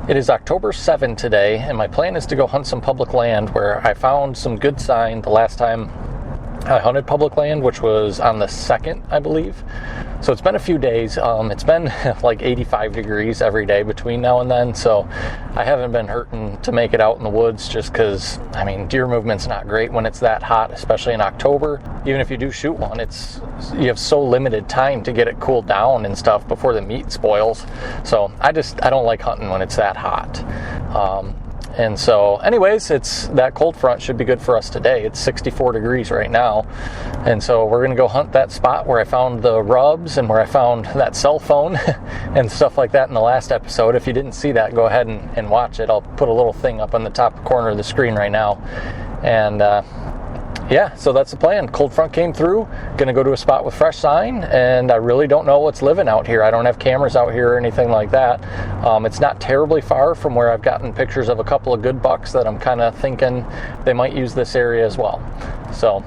It is October 7 today, and my plan is to go hunt some public land where I found some good sign the last time I hunted public land, which was on the 2nd, I believe. So it's been a few days. It's been like 85 degrees every day between now and then, so I haven't been hurting to make it out in the woods just because, I mean, deer movement's not great when it's that hot, especially in October. Even if you do shoot one, you have so limited time to get it cooled down and stuff before the meat spoils. So I don't like hunting when it's that hot. And so anyways, that cold front should be good for us today. It's 64 degrees right now. And so we're going to go hunt that spot where I found the rubs and where I found that cell phone and stuff like that in the last episode. If you didn't see that, go ahead and watch it. I'll put a little thing up on the top corner of the screen right now. And yeah, so that's the plan. Cold front came through, gonna go to a spot with fresh sign, and I really don't know what's living out here. I don't have cameras out here or anything like that. It's not terribly far from where I've gotten pictures of a couple of good bucks that I'm kind of thinking they might use this area as well. So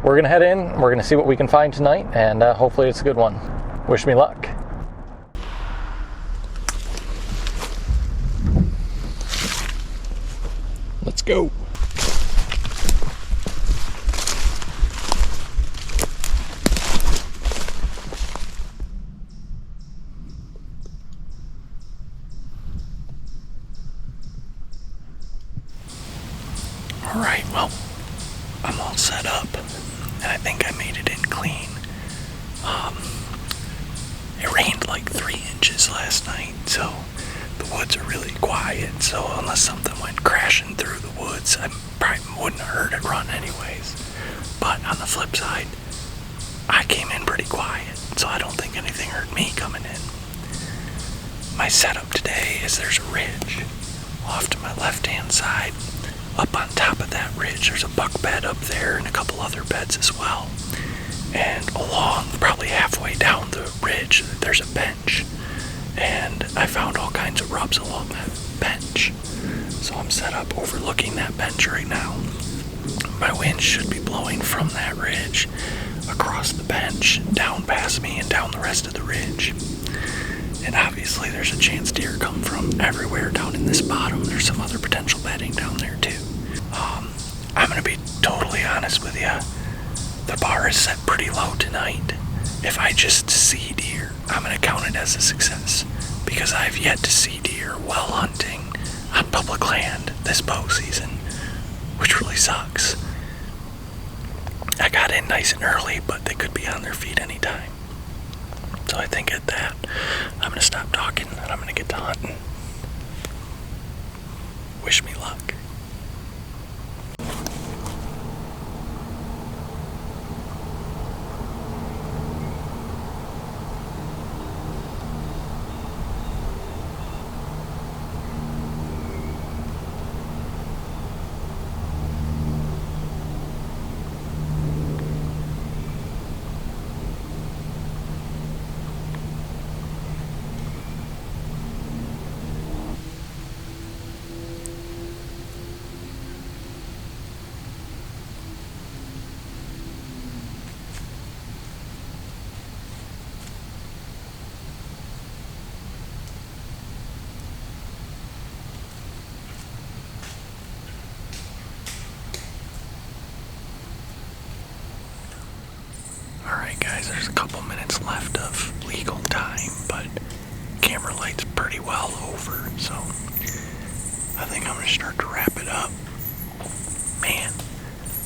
we're gonna head in, we're gonna see what we can find tonight, and hopefully it's a good one. Wish me luck. Let's go. Alright, well, I'm all set up, and I think I made it in clean. It rained like 3 inches last night, so the woods are really quiet, so unless something went crashing through the woods, I probably wouldn't have heard it run anyways. But on the flip side, I came in pretty quiet, so I don't think anything hurt me coming in. My setup today is there's a ridge off to my left-hand side. Up on top of that ridge, there's a buck bed up there and a couple other beds as well. And along, probably halfway down the ridge, there's a bench. And I found all kinds of rubs along that bench. So I'm set up overlooking that bench right now. My wind should be blowing from that ridge across the bench, down past me and down the rest of the ridge. And obviously there's a chance deer come from everywhere down in this bottom. There's some other potential bedding down there too. I'm going to be totally honest with you. The bar is set pretty low tonight. If I just see deer, I'm going to count it as a success. Because I've yet to see deer while hunting on public land this bow season, which really sucks. I got in nice and early, but they could be on their feet anytime. So I think at that, I'm going to stop talking and I'm going to get to hunting. Wish me luck. Alright guys, there's a couple minutes left of legal time, but camera light's pretty well over, so I think I'm going to start to wrap it up. Man,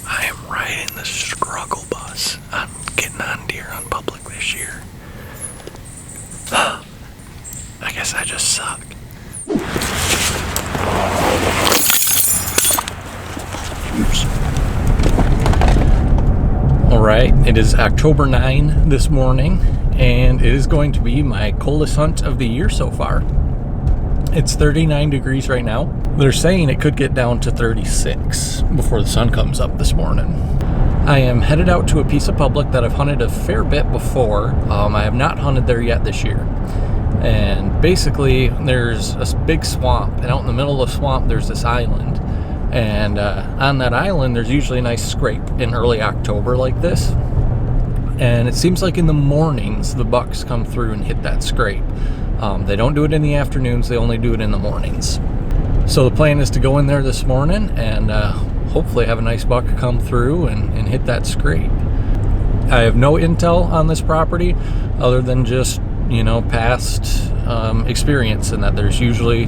I am riding the struggle bus on getting on deer on public this year. I guess I just suck. Alright, it is October 9 this morning, and it is going to be my coldest hunt of the year so far. It's 39 degrees right now. They're saying it could get down to 36 before the sun comes up this morning. I am headed out to a piece of public that I've hunted a fair bit before. I have not hunted there yet this year. And basically, there's a big swamp, and out in the middle of the swamp, there's this island. And on that island, there's usually a nice scrape in early October like this. And it seems like in the mornings, the bucks come through and hit that scrape. They don't do it in the afternoons, they only do it in the mornings. So the plan is to go in there this morning and hopefully have a nice buck come through and hit that scrape. I have no intel on this property other than just, past experience, and that there's usually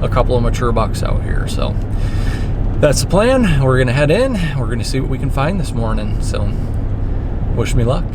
a couple of mature bucks out here. So that's the plan. We're gonna head in. We're gonna see what we can find this morning. So wish me luck.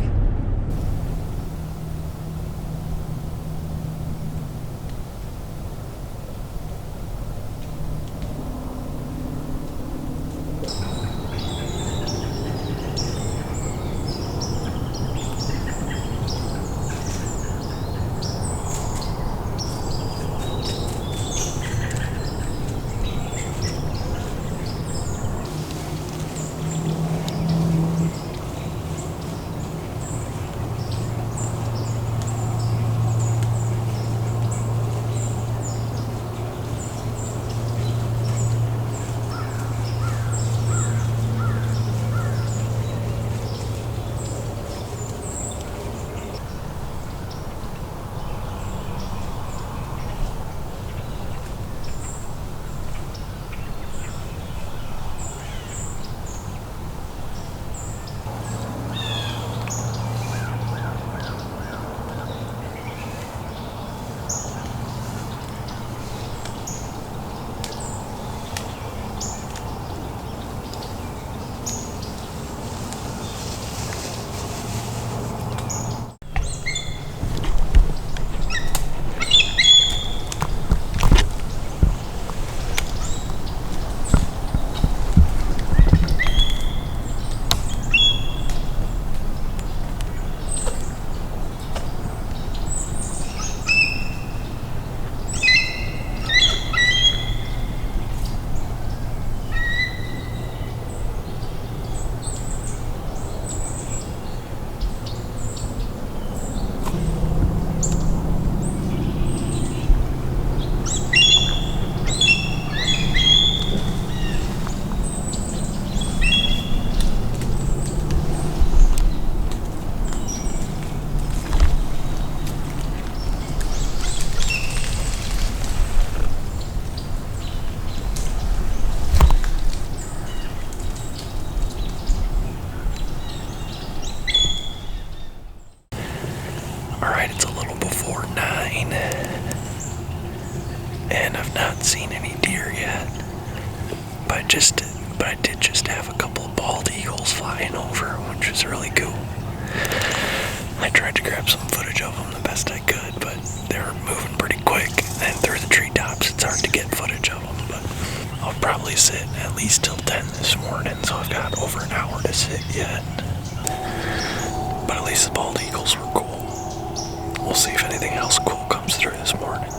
Alright, it's a little before 9, and I've not seen any deer yet, but I did just have a couple of bald eagles flying over, which was really cool. I tried to grab some footage of them the best I could, but they were moving pretty quick, and through the treetops it's hard to get footage of them, but I'll probably sit at least till 10 this morning, so I've got over an hour to sit yet. But at least the bald eagles were cool. We'll see if anything else cool comes through this morning.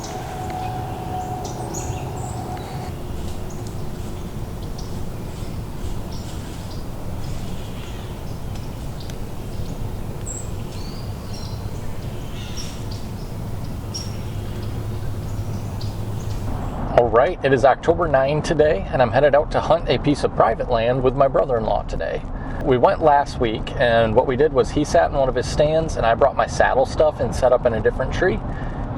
All right, it is October 9 today, and I'm headed out to hunt a piece of private land with my brother-in-law today. We went last week, and what we did was he sat in one of his stands, and I brought my saddle stuff and set up in a different tree.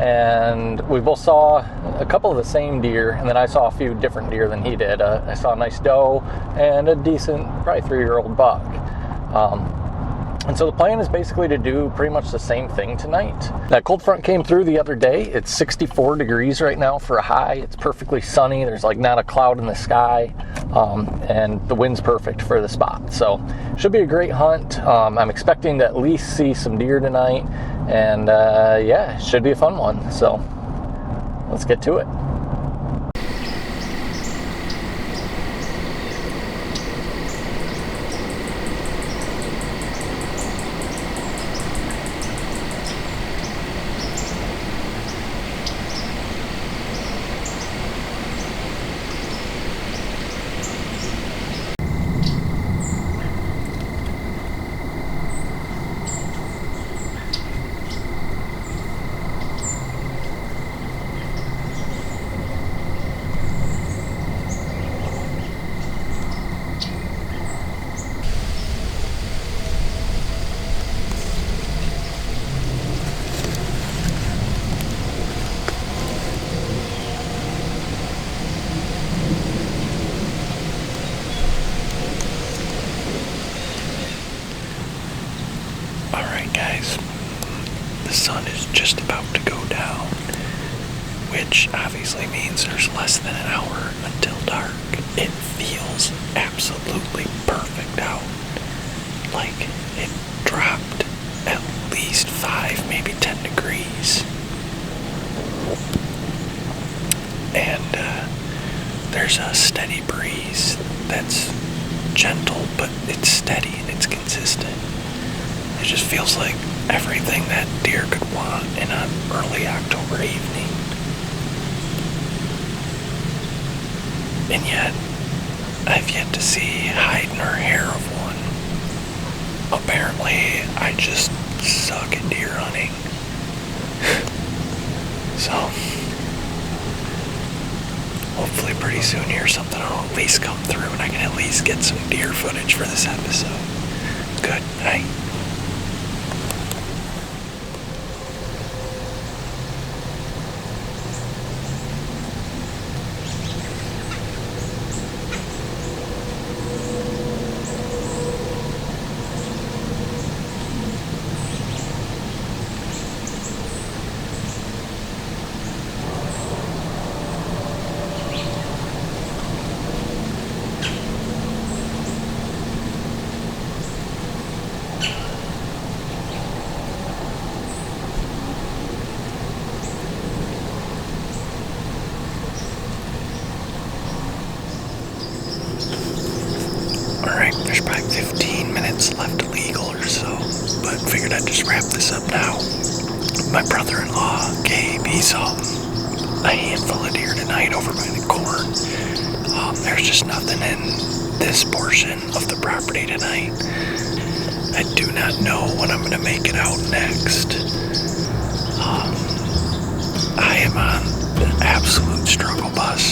And we both saw a couple of the same deer, and then I saw a few different deer than he did. I saw a nice doe and a decent, probably 3-year-old buck. And so the plan is basically to do pretty much the same thing tonight. That cold front came through the other day. It's 64 degrees right now for a high. It's perfectly sunny. There's like not a cloud in the sky. And the wind's perfect for the spot. So should be a great hunt. I'm expecting to at least see some deer tonight. And yeah, should be a fun one. So let's get to it. which obviously means there's less than an hour until dark. It feels absolutely perfect out. Like, it dropped at least 5, maybe 10 degrees. And there's a steady breeze that's gentle, but it's steady and it's consistent. It just feels like everything that deer could want in an early October evening. And yet, I've yet to see hide nor hair of one. Apparently, I just suck at deer hunting. So, hopefully pretty soon here something will at least come through and I can at least get some deer footage for this episode. Good night. Alright, there's probably 15 minutes left legal or so, but figured I'd just wrap this up now. My brother-in-law, Gabe, he saw a handful of deer tonight over by the corn. There's just nothing in this portion of the property tonight. I do not know when I'm going to make it out next. I am on the absolute struggle bus